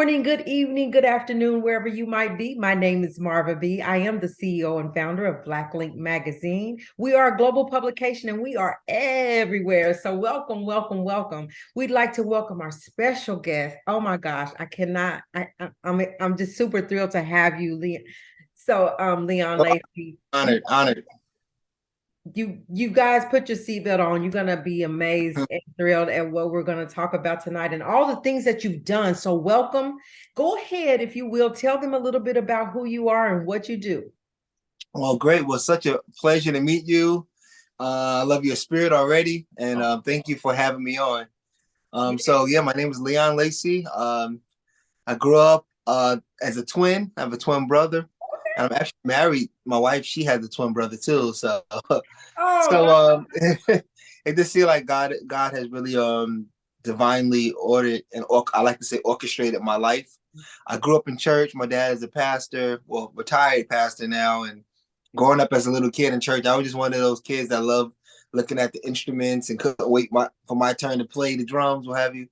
morning, good evening, good afternoon, wherever you might be. My name is Marva B. I am the CEO and founder of Black Link Magazine. We are a global publication and we are everywhere. So welcome, welcome, welcome. We'd like to welcome our special guest. Oh my gosh, I cannot. I'm just super thrilled to have you, Leon. So, Leon Oh, Lacey. honored. You guys put your seatbelt on. You're gonna be amazed and thrilled at what we're gonna talk about tonight and all the things that you've done. So welcome. Go ahead, if you will, tell them a little bit about who you are and what you do. Well, great. Well, such a pleasure to meet you. I love your spirit already, and thank you for having me on. So yeah, my name is Leon Lacey. I grew up as a twin. I have a twin brother, and I'm actually married. My wife, she has a twin brother too. So, Oh, so wow. it just seems like God has really divinely ordered and I like to say orchestrated my life. I grew up in church. My dad is a pastor, well, retired pastor now. And growing up as a little kid in church, I was just one of those kids that loved looking at the instruments and couldn't wait for my turn to play the drums, what have you.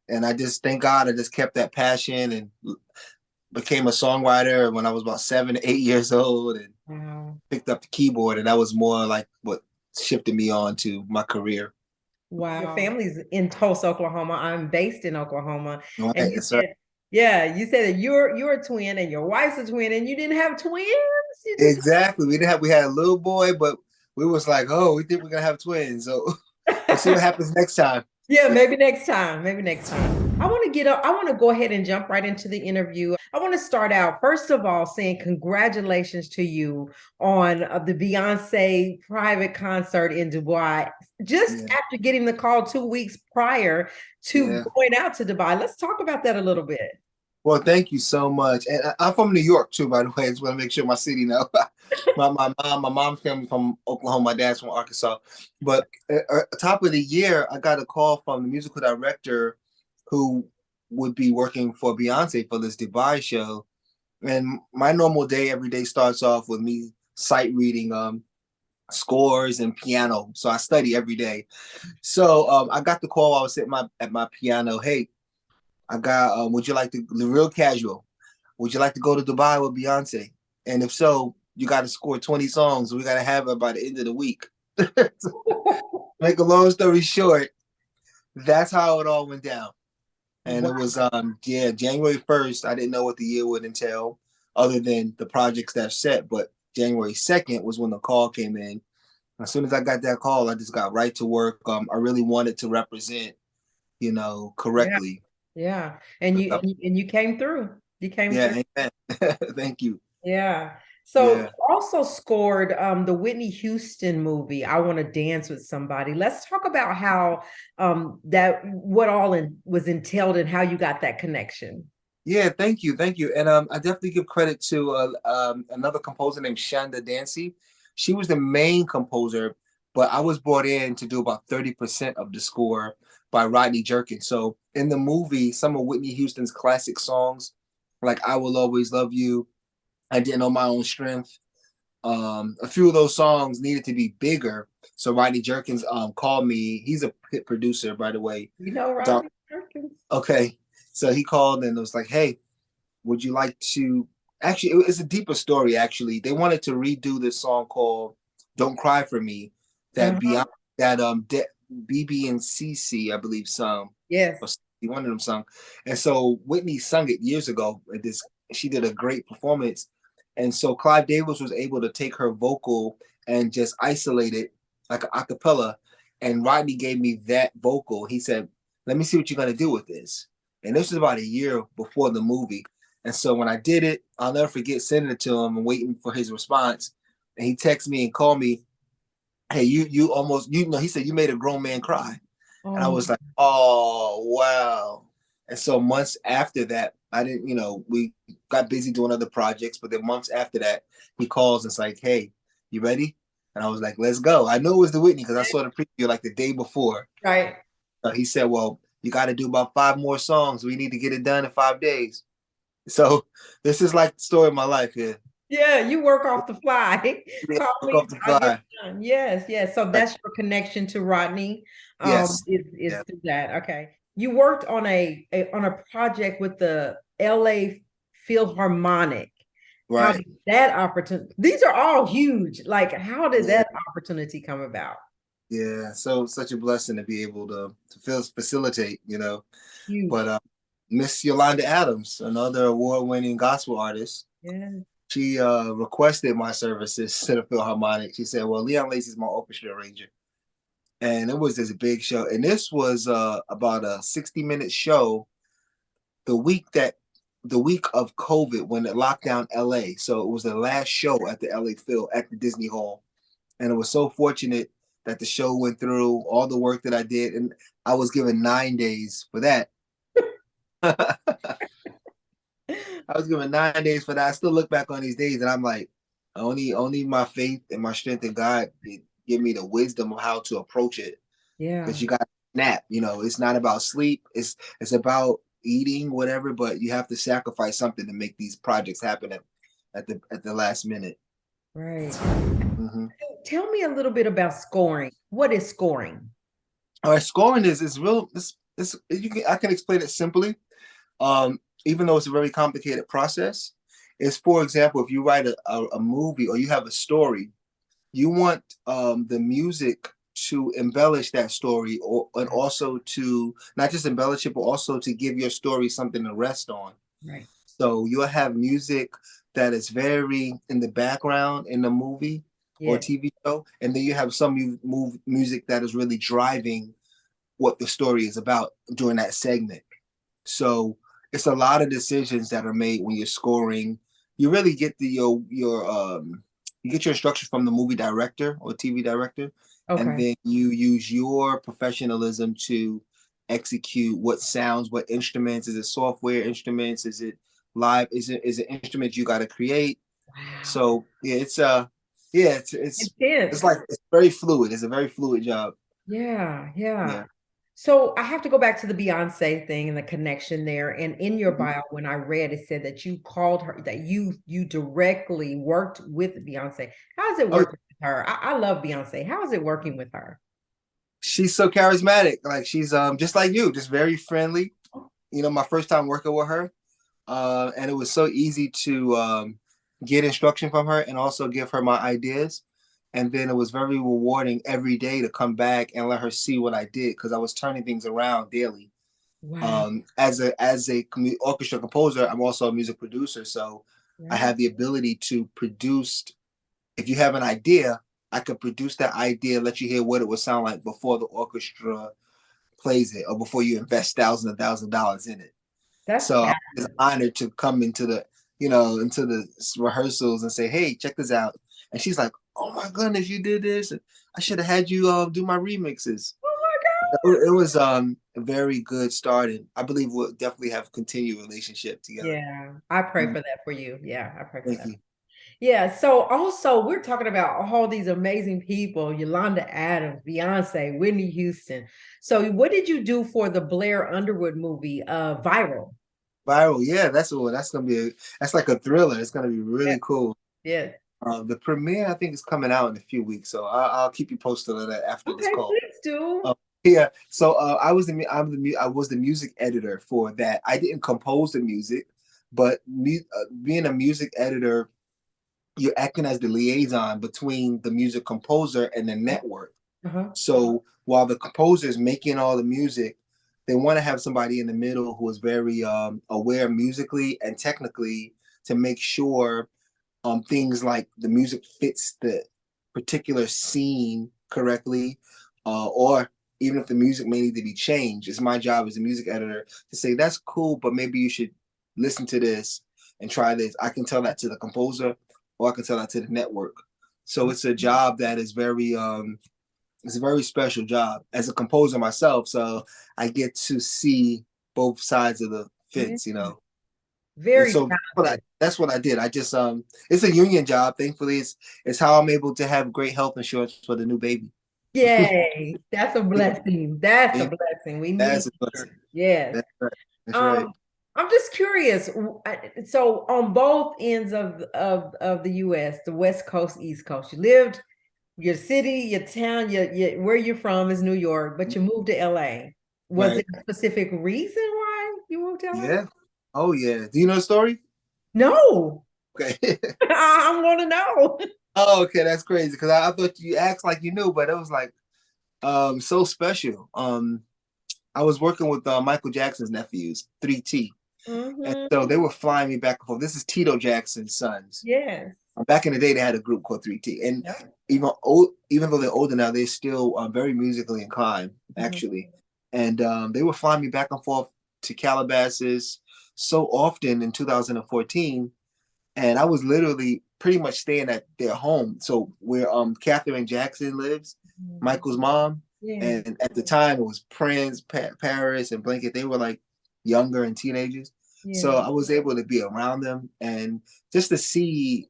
And I just thank God I just kept that passion and became a songwriter when I was about 7, 8 years old and Wow. picked up the keyboard. And that was more like what shifted me on to my career. Wow. Your family's in Tulsa, Oklahoma. I'm based in Oklahoma. All And right, you yes, sir. said, yeah, you said that you're a twin and your wife's a twin and you didn't have twins. You just Exactly. We had a little boy, but we was like, oh, we think we're gonna have twins. So we'll see what happens next time. Yeah, maybe next time. Maybe next time. I want to get up. I want to go ahead and jump right into the interview. I want to start out, first of all, saying congratulations to you on the Beyonce private concert in Dubai. Just Yeah, after getting the call 2 weeks prior to yeah. going out to Dubai. Let's talk about that a little bit. Well, thank you so much. And I'm from New York too, by the way. I just want to make sure my city know. My mom's family from Oklahoma, my dad's from Arkansas. But top of the year, I got a call from the musical director who would be working for Beyonce for this Dubai show. And my normal day every day starts off with me sight reading scores and piano. So I study every day. So I got the call. I was sitting at my piano. Hey, I got. Would you like to the real casual? Would you like to go to Dubai with Beyonce? And if so, you got to score 20 songs. We got to have it by the end of the week. Make a long story short, that's how it all went down. And Wow. it was yeah, January 1st. I didn't know what the year would entail, other than the projects that are set. But January 2nd was when the call came in. As soon as I got that call, I just got right to work. I really wanted to represent, Yeah. correctly. Yeah. And you came through. You came through. Yeah, amen. Thank you. Yeah. So Yeah. you also scored the Whitney Houston movie, I Want to Dance with Somebody. Let's talk about how that what all was entailed and how you got that connection. Yeah, thank you. And I definitely give credit to another composer named Shonda Dancy. She was the main composer, but I was brought in to do about 30% of the score by Rodney Jerkins. So in the movie, some of Whitney Houston's classic songs, like I Will Always Love You, I Didn't Know My Own Strength, a few of those songs needed to be bigger. So Rodney Jerkins called me. He's a hit producer, by the way. You know, Don- Rodney Perkins. okay. So he called and was like, hey, would you like to actually it's a deeper story actually. They wanted to redo this song called Don't Cry for Me that Uh-huh. beyond that BB and CC, I believe, sung, Yes. or one of them sung. And so Whitney sung it years ago. She did a great performance. And so Clive Davis was able to take her vocal and just isolate it like an acapella. And Rodney gave me that vocal. He said, let me see what you're gonna do with this. And this was about a year before the movie. And so when I did it, I'll never forget sending it to him and waiting for his response. And he texted me and called me, hey, you almost, he said, you made a grown man cry. And I Oh, was like, oh, wow. And so months after that, I didn't, we got busy doing other projects, but then months after that, he calls and it's like, hey, you ready? And I was like, let's go. I knew it was the Whitney because I saw the preview like the day before. right. He said, well, you got to do about 5 more songs. We need to get it done in 5 days. So this is like the story of my life here. Yeah, you work off the fly. Yeah, Call look me, off the I'll get it fly. done. Yes, yes. So Right. that's your connection to Rodney. Yes. Is Yeah. through that. Okay. you worked on on a project with the LA Philharmonic. How Right. did that opportunity? These are all huge. Like, how did Yeah. that opportunity come about? Yeah. So such a blessing to be able to facilitate, you know. But Huge. Miss Yolanda Adams, another award-winning gospel artist, Yeah. she requested my services to the Philharmonic. She said, "Well, Leon Lacey's my orchestra arranger," and it was this big show. And this was about a 60-minute show the week that the week of COVID when it locked down LA. So it was the last show at the LA Phil at the Disney Hall. And it was so fortunate that the show went through all the work that I did. And I was given 9 days for that. I was given 9 days for that. I still look back on these days and I'm like, only my faith and my strength in God did give me the wisdom of how to approach it. Yeah. Because you got to nap, you know, it's not about sleep. It's about eating, whatever, but you have to sacrifice something to make these projects happen at the last minute. Right. Mm-hmm. Tell me a little bit about scoring. What is scoring? All right, scoring is real. It's you can I can explain it simply. Even though it's a very complicated process, is for example, if you write a movie or you have a story, you want the music to embellish that story, or and also to not just embellish it, but also to give your story something to rest on. Right. So you'll have music that is very in the background in the movie or Yeah. TV show, and then you have some music that is really driving what the story is about during that segment. So it's a lot of decisions that are made when you're scoring. You really get your you get your instruction from the movie director or TV director, and Okay. then you use your professionalism to execute what sounds, what instruments. Is it software instruments? Is it live? Is it instruments you got to create? Wow. So yeah, it's Intense. like it's very fluid. It's a very fluid job. Yeah, yeah. Yeah. So I have to go back to the Beyonce thing and the connection there. And in your Mhm. bio, when I read, it said that you called her, that you directly worked with Beyonce. How's it Oh, working with her? I love Beyonce. How is it working with her? she's so charismatic. Like she's just like you, just very friendly. You know, my first time working with her, and it was so easy to get instruction from her and also give her my ideas. And then it was very rewarding every day to come back and let her see what I did because I was turning things around daily. Wow. As a orchestra composer, I'm also a music producer, so I Right. have the ability to produce. If you have an idea, I could produce that idea, let you hear what it would sound like before the orchestra plays it or before you invest thousands and thousands of dollars in it. That's So I was fabulous. honored to come into the rehearsals and say, "Hey, check this out." And she's like, "Oh my goodness, you did this! I should have had you do my remixes." Oh my It was a very good start, and I believe we'll definitely have a continued relationship God. together. Yeah. I pray Mhm. for that for you. Yeah, I pray for Thank that. you. Yeah. So also we're talking about all these amazing people, Yolanda Adams, Beyonce, Whitney Houston. So what did you do for the Blair Underwood movie, Viral? Viral, yeah, that's gonna be that's like a thriller. It's gonna be Yeah. really cool. Yeah. The premiere I think is coming out in a few weeks, so I'll keep you posted on that after this Okay, call. please do. Uh, yeah, so I was the music editor for that. I didn't compose the music, but being a music editor, you're acting as the liaison between the music composer and the network. Uh-huh. So while the composer is making all the music, they want to have somebody in the middle who is very aware musically and technically to make sure things like the music fits the particular scene correctly, or even if the music may need to be changed. It's my job as a music editor to say that's cool, but maybe you should listen to this and try this. I can tell that to the composer, or I can tell that to the network. So it's a job that is very it's a very special job as a composer myself. So I get to see both sides of the Yeah. fence, you know. And Very so talented. that's what I did. I just it's a union job. Thankfully, it's how I'm able to have great health insurance for the new baby. Yay. That's a blessing. That's a Yeah, blessing. We need that's a her. blessing. Yes. That's right. That's right. Um, I'm just curious. So on both ends of the US, the West Coast, East Coast, you lived your city, your town, your where you're from is New York, but you moved to LA. Was Right. it a specific reason why you moved to LA? Yeah. Oh yeah. Do you know the story? No, Okay. I'm gonna know. Oh, okay, that's crazy. Because I thought you asked like you knew, but it was like so special. I was working with Michael Jackson's nephews, 3T. And Hmm. so they were flying me back and forth. This is Tito Jackson's sons. Yes. Back in the day, they had a group called 3T. And Yep. even though they're older now, they're still very musically inclined, Mhm. actually. And they were flying me back and forth to Calabasas so often in 2014. And I was literally pretty much staying at their home. So where Catherine Jackson lives, Mhm. Michael's mom. Yeah. And at the time, it was Prince, Paris, and Blanket. They were like younger and teenagers. So Yeah. I was able to be around them and just to see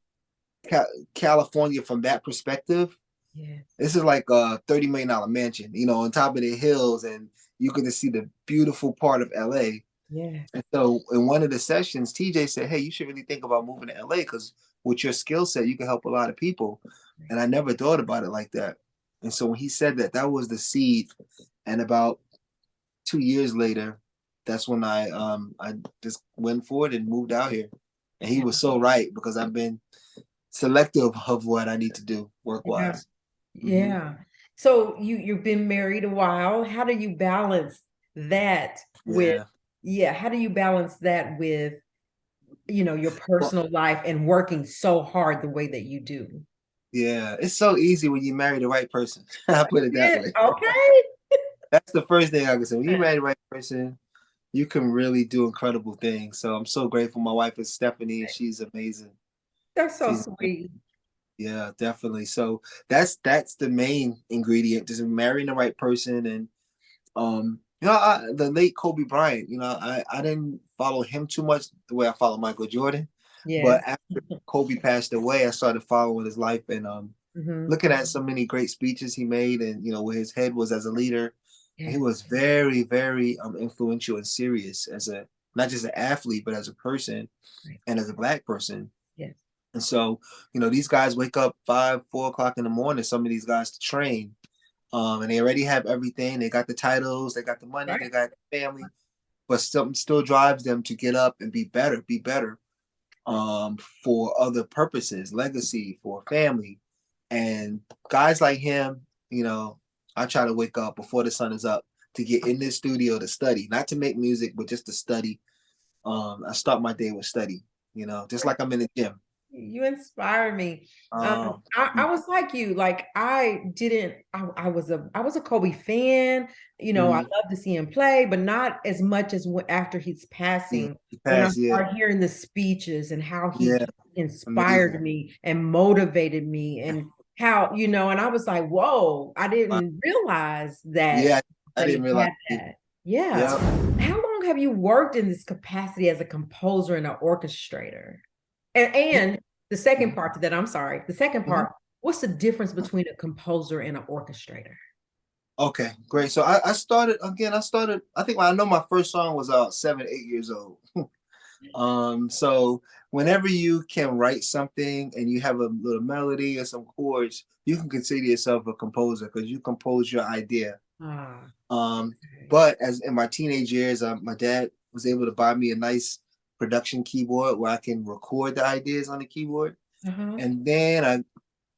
California from that perspective. Yes. This is like a $30 million mansion, on top of the hills, and you get to see the beautiful part of LA. Yeah. And so in one of the sessions, TJ said, "Hey, you should really think about moving to LA because with your skill set, you can help a lot of people." And I never thought about it like that. And so when he said that, that was the seed. And about 2 years later, that's when I just went for it and moved out here. And he Yeah. was so right because I've been selective of what I need to do work Yeah. wise. Mm-hmm. Yeah. So you've been married a while. How do you balance that with, Yeah. yeah, how do you balance that with, your Well, personal life and working so hard the way that you do? yeah. It's so easy when you marry the right person. I put it that Yeah. way. Okay. That's the first thing I can say. When you marry the right person, you can really do incredible things. So I'm so grateful. My wife is Stephanie, and she's amazing. That's so She's amazing. sweet. Yeah, definitely. So that's the main ingredient, just marrying the right person. And the late Kobe Bryant, I didn't follow him too much the way I follow Michael Jordan, but Yes. after Kobe passed away, I started following his life and Hmm. looking at so many great speeches he made, and where his head was as a leader. And he Yes. was very, very influential and serious as a not just an athlete, but as a person Right. and as a black person. Yes. And so, these guys wake up 5, 4 o'clock in the morning, some of these guys to train. And they already have everything. They got the titles, they got the money, they Right. got the family, but something still drives them to get up and be better for other purposes, legacy, for family. And guys like him, I try to wake up before the sun is up to get in this studio to study, not to make music, but just to study. I start my day with study, just like I'm in the gym. You inspire me. Um, I was like you, like I was a Kobe fan. I mm, love to see him play, but not as much as after his yeah, passing, when I pass, yeah, started hearing the speeches and how he yeah, inspired amazing. me and motivated me and how, and I was like, whoa, I Uh, didn't realize yeah, I that didn't he realize. had that. Yeah. Yeah. How long have you worked in this capacity as a composer and an orchestrator? And the second Mhm, part to that, I'm sorry, the second mhm. part, what's the difference between a composer and an orchestrator? Okay, great. So I started again. I think I know my first song was 7, 8 years old. So whenever you can write something and you have a little melody or some chords, you can consider yourself a composer because you compose your idea. Ah, Um, okay. but as in my teenage years, my dad was able to buy me a nice production keyboard where I can record the ideas on the keyboard. Uh-huh. And then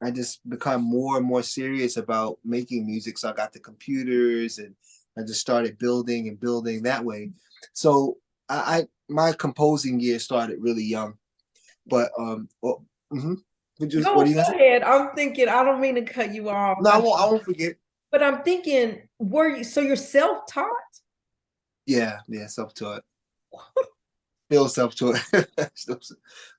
I just become more and more serious about making music. So I got the computers and I just started building and building that way. So I my composing year started really young. But mhm. What No, are you gonna go say? ahead. I'm thinking, I don't mean to cut you off, No, I won't forget. but I'm thinking, so you're self-taught? Yeah, yeah, self-taught. Still self-taught. Still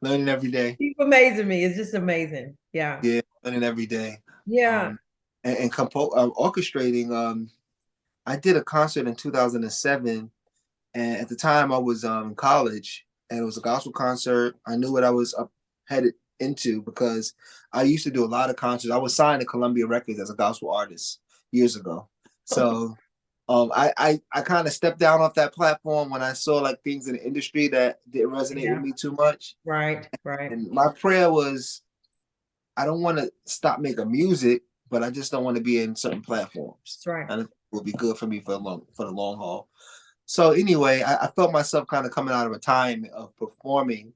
learning every day. Keep amazing me. It's just amazing. Yeah. Yeah, learning every day. Yeah. Um, and orchestrating. I did a concert in 2007, and at the time I was in college, and it was a gospel concert. I knew what I was headed into because I used to do a lot of concerts. I was signed to Columbia Records as a gospel artist years ago. So I kind of stepped down off that platform when I saw like things in the industry that didn't resonate with Yeah. me too much. Right. Right. And my prayer was I don't want to stop making music, but I just don't want to be in certain platforms. That's right. will be good for me for the long haul. So anyway, I felt myself kind of coming out of a time of performing.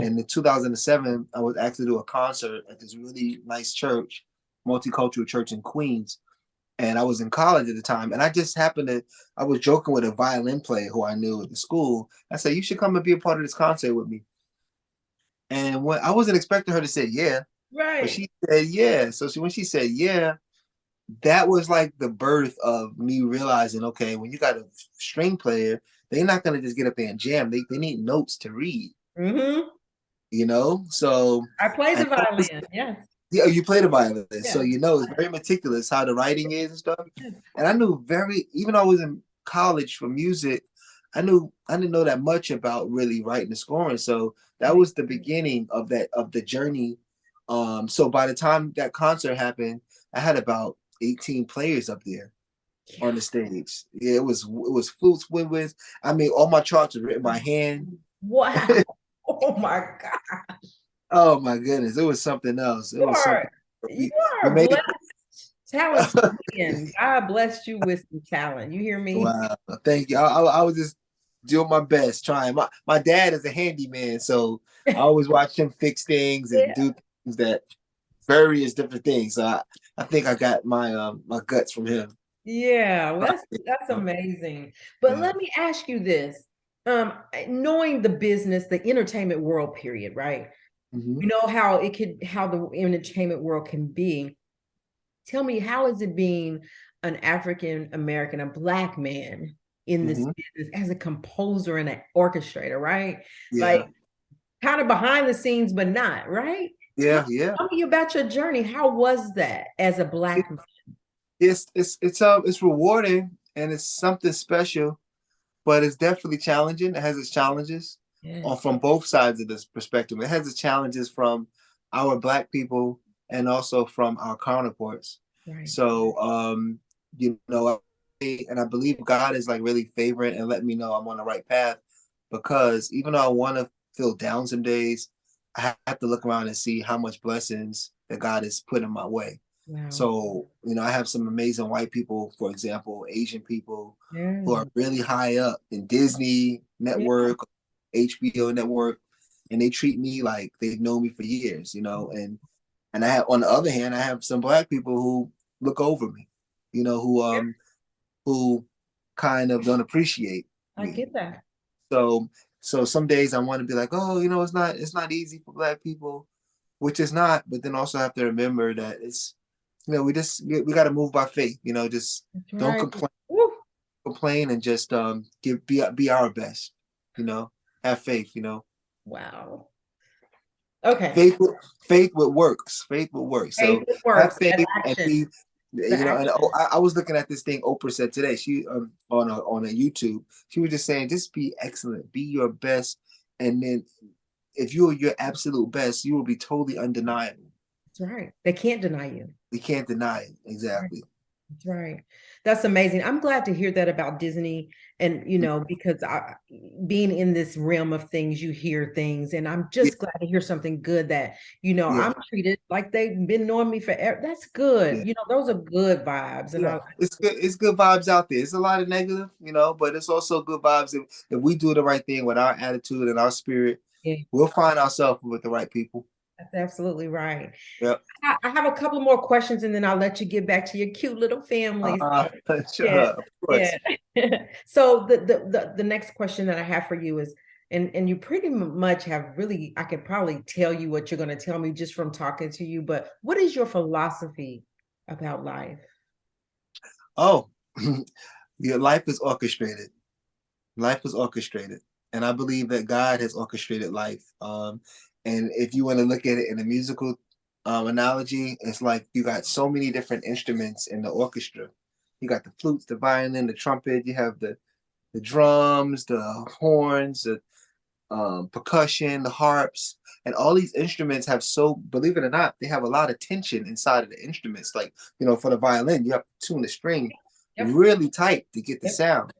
And in 2007, I was asked to do a concert at this really nice church, multicultural church in Queens. And I was in college at the time. And I just happened to, I was joking with a violin player who I knew at the school. I said, you should come and be a part of this concert with me. And when I wasn't expecting her to say yeah, but Right. she said yeah. So when she said yeah, that was like the birth of me realizing, okay, when you got a string player, they're not gonna just get up there and jam. They need notes to read, Mm-hmm. you know. So I play the and that was, violin. Yes. yeah, you play the violin, so Yes. you know it's very meticulous how the writing is and stuff. And I knew even though I was in college for music, I didn't know that much about really writing and scoring. So that was the beginning of the journey. So by the time that concert happened, I had about 18 players up there on the stage. Yeah, it was flutes, woodwinds. I mean, all my charts were written by hand. Wow. Oh my God. Oh my goodness, it was something else. It You was are something. you We are a made blessed, talented man. God blessed you with some talent. You hear me? Wow, thank you. I was just doing my best, trying. My dad is a handyman, so I always watch him fix things and Yeah. do things that various different things. So I think I got my guts from him. Yeah, well, that's amazing. But Yeah. let me ask you this. Knowing the business, the entertainment world, period, right? Hmm. You know how the entertainment world can be. Tell me, how is it being an African American, a black man in this Hmm. business as a composer and an orchestrator, right? Like Yeah. kind of behind the scenes, but not, right? Yeah. Yeah. Tell me about your journey. How was that as a black man? It's rewarding and it's something special, but it's definitely challenging. It has its challenges Yes, from both sides of this perspective. It has its challenges from our black people and also from our counterparts. right. So and I believe God is like really favoring and let me know I'm on the right path, because even though I want to feel down some days, I have to look around and see how much blessings that God has put in my way. Wow. So, I have some amazing white people, for example, Asian people who Yeah. are really high up in Disney Yeah. Network, HBO Network, and they treat me like they've known me for years. And I have, on the other hand, I have some black people who look over me, who kind of don't appreciate I me. get that. So some days I want to be like, oh, it's not easy for black people, which is not, but then also have to remember that it's we got to move by faith. Just That's don't right. complain, and just be our best. Have faith. Wow. Okay. Faith faith with works. Faith with works. Faith So have works. That's faith and action. be. The And action. I was looking at this thing Oprah said today. She on a YouTube. She was just saying, just be excellent, be your best, and then if you are your absolute best, you will be totally undeniable. That's right. They can't deny you. We can't deny it. Right. Exactly. That's right. That's amazing. I'm glad to hear that about Disney. And, because being in this realm of things, you hear things. And I'm Yeah, just glad to hear something good that, yeah, I'm treated like they've been knowing me forever. That's good. yeah. Those are good vibes. And Yeah, I, it's good. It's good vibes out there. It's a lot of negative, but it's also good vibes if we do the right thing with our attitude and our spirit. yeah, We'll find ourselves with the right people. that's absolutely right. Yep. I have a couple more questions and then I'll let you get back to your cute little family. So, yeah, Sure, of yeah. course. So the next question that I have for you is, and you pretty much have really, I could probably tell you what you're going to tell me just from talking to you, but what is your philosophy about life? Oh, your life is orchestrated. Life is orchestrated, and I believe that God has orchestrated life. And if you want to look at it in a musical analogy, it's like you got so many different instruments in the orchestra. You got the flutes, the violin, the trumpet. You have the drums, the horns, the percussion, the harps, and all these instruments have, so believe it or not, they have a lot of tension inside of the instruments. Like for the violin, you have to tune the string Yep. really tight to get the Yep. sound.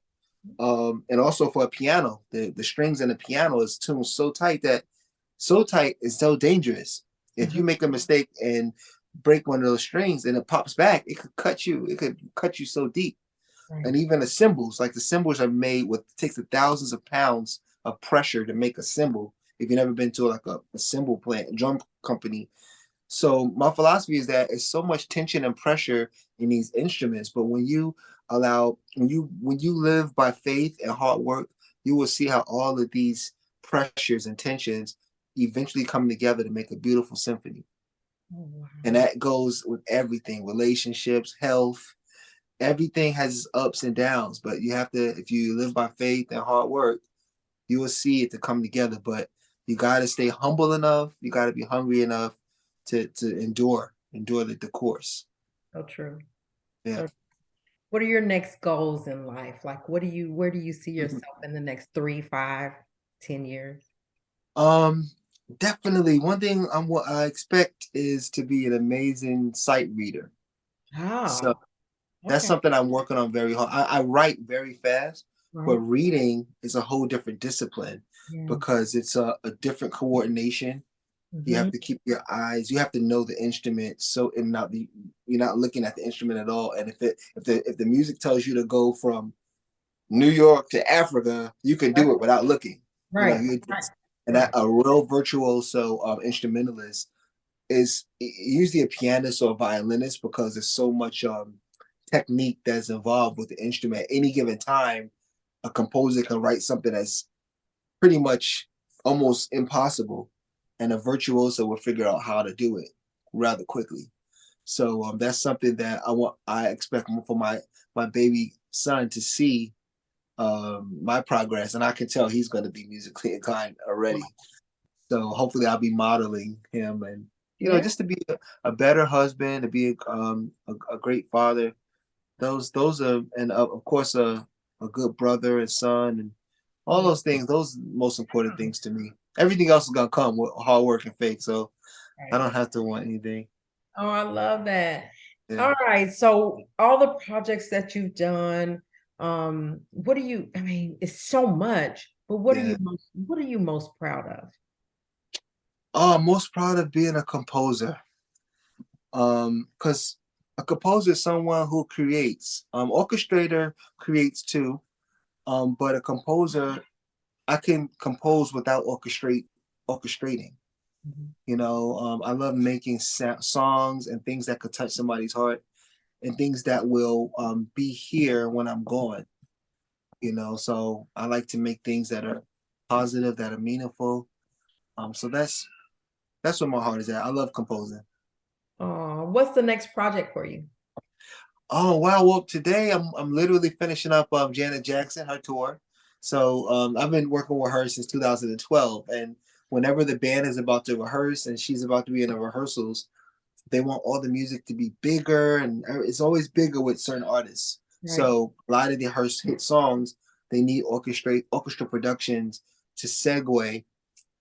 And also for a piano, the strings in the piano is tuned so tight that so tight is so dangerous. If you Mhm. make a mistake and break one of those strings and it pops back, it could cut you. It could cut you so deep. Right. And even the cymbals, like the cymbals are made with, takes the thousands of pounds of pressure to make a cymbal. If you've never been to like a cymbal plant, drum company. So my philosophy is that it's so much tension and pressure in these instruments, but when you live by faith and hard work, you will see how all of these pressures and tensions eventually come together to make a beautiful symphony. Oh, And wow. that goes with everything, relationships, health, everything has its ups and downs. But you have to, if you live by faith and hard work, you will see it to come together. But you got to stay humble enough. You got to be hungry enough to endure the course. So true. Yeah. So what are your next goals in life? Like, where do you see yourself in the next 3, 5, 10 years? Um, Definitely one thing what I expect is to be an amazing sight reader. So Oh, that's okay. something I'm working on very hard. I write very fast, but Right. reading is a whole different discipline Yeah. because it's a different coordination. You Hmm. have to keep your eyes. You have to know the instrument, so and not be you're not looking at the instrument at all. And if the music tells you to go from New York to Africa, you can Right. do it without looking. You know, Right. you Right. just and that Right. a real virtuoso instrumentalist is usually a pianist or a violinist because there's so much technique that's involved with the instrument. At any given time, a composer can write something that's pretty much almost impossible, and a virtuoso will figure out how to do it rather quickly. So that's something that I expect for my baby son to see my progress, and I can tell he's going to be musically inclined already. So hopefully I'll be modeling him, and Yeah. just to be a better husband, to be a great father. Those are, and of course a good brother and son, and all Yeah. those things. Those are the most important things to me. Everything else is gonna come with hard work and faith. So I Right. don't have to want anything. Oh, I love that. Yeah, All right. So all the projects that you've done, what do you, I mean, it's so much, but yeah. what are you most proud of? Oh, I'm most proud of being a composer. Because a composer is someone who creates. Orchestrator creates too. But a composer, I can compose without orchestrating. Mhm. I love making songs and things that could touch somebody's heart and things that will be here when I'm gone. So I like to make things that are positive, that are meaningful. So that's where my heart is at. I love composing. What's the next project for you? Oh wow! Well, today I'm literally finishing up Janet Jackson her tour. So I've been working with her since 2012, and whenever the band is about to rehearse and she's about to be in the rehearsals, they want all the music to be bigger, and it's always bigger with certain artists. Right. So a lot of the her hit songs, they need orchestra productions to segue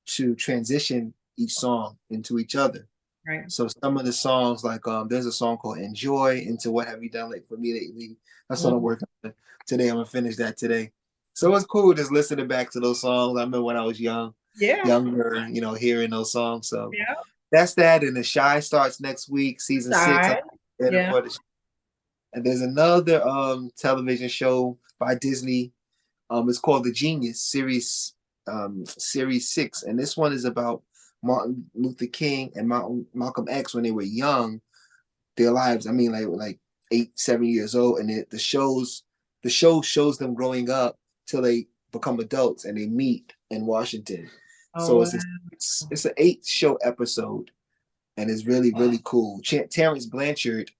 to transition each song into each other. Right. So some of the songs, like there's a song called "Enjoy" into "What Have You Done Like for Me Lately." That's what I'm Mhm. working on today. I'm gonna finish that today. So it's cool just listening back to those songs. I remember when I was Yeah. younger, hearing those songs. So Yeah. that's that. And The Shy starts next week, season 6. I'm Side. excited Yeah. for the. And there's another television show by Disney. It's called The Genius series 6, and this one is about Martin Luther King and Malcolm X when they were young, their lives. I mean, like 8, 7 years old, and the show shows them growing up till they become adults and they meet in Washington. Oh, So wow. it's an 8 show episode, and it's really cool. Terrence Blanchard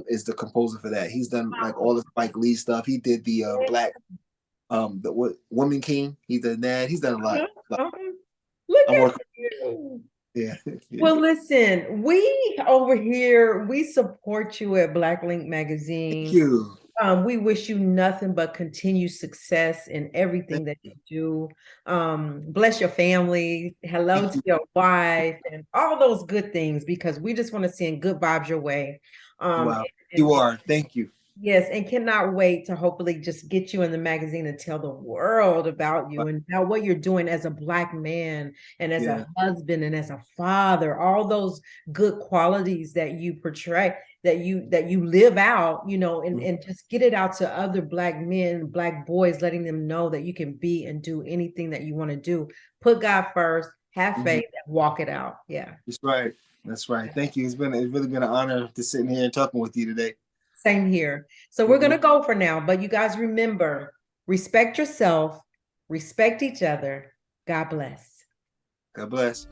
is the composer for that. He's done like all the Spike Lee stuff. He did the Black the Woman King. He did that. He's done a lot. Uh-huh. Uh-huh. Look I'm at working. you. Yeah, yeah. Well, listen, we over here, we support you at Black Link Thank Magazine. you. We wish you nothing but continued success in Thank everything that you do. Bless your family. Hello to you. your wife and all those good things because we just want to send good vibes your way. Um, Wow. and, You and are. Thank you. Yes, and cannot wait to hopefully just get you in the magazine and tell the world about you and about what you're doing as a Black man and as Yeah. a husband and as a father, all those good qualities that you portray, that you live out, and just get it out to other Black men, Black boys, letting them know that you can be and do anything that you want to do. Put God first, have faith, and walk it out. Yeah. That's right. That's right. Thank you. It's really been an honor to sitting here and talking with you today. Same here. So we're going to go for now, but you guys remember, respect yourself, respect each other. God bless. God bless.